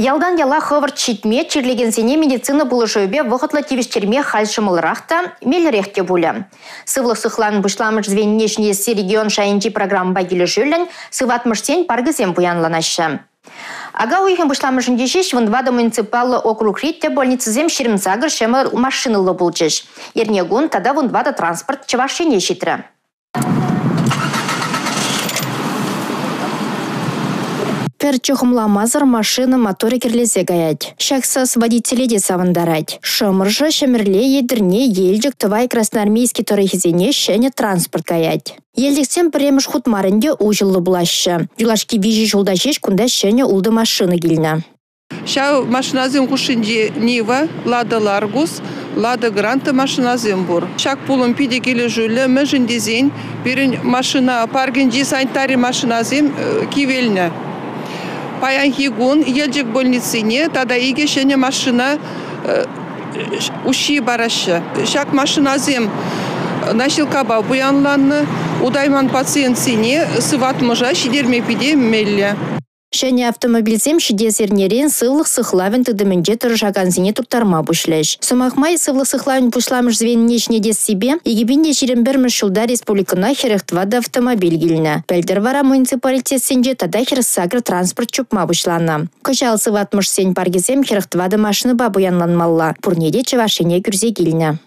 Ялдан яла хывырт читме, чирлеген сене медицина булышуебе вғытлы тивештерме хальшымылырақта меліректе булы. Сывлық сықлан бұшламыш звеннешнесі регион шайынчи программа багилі жүлін, сыватмыш сен паргызем буянланашы. Ага уйхен бұшламышын дешеш вынвада муниципалы округ ритте больницызем шерімзагыр шемі машинылы бұлчыш. Ернегун тада вынвада транспорт чавашыне шитрі. Перчухымламазыр машина моторы керлесе гаять. Шаксас водителей де савандарать. Шымыржы шемірле едірне елдік тывай красноармейский торыхизене шене транспорт гаять. Елдіксен піреміш хутмарынде ужылы бұлашы. Юлашки вижи жолдашеш кунда шене улды машины гильна. Шау машиназем кушинде Нива, Лада Ларгус, Лада Гранта машиназем бур. Шак пулым пиде келе жүлі мәжіндезен, берін машина паргенде санитари машиназем кивеліне. Паян хигун елжек больницыне, тада иге шене машина уши барашы. Шак машиназем носилкаба буянланны, удайман пациент сене сыватмыжа шидерме пиде мелле. Шәне автомобильзем шидезернерен сывлық сықлавен тыдымынже тұржаган зене тұптарма бұшлеш. Сумақмай сывлық сықлавен бұшламыш звеннешне дес себе, егебінде 21 жылда республикана херектвада автомобиль гіліні. Бәлдір вара муниципалитет сенже тада херсагр транспорт чупма бұшлана. Көшал сыватмыш сен паргезем херектвада машины бабуянланмалла. Пурнеде чавашыне күрзе гіліні.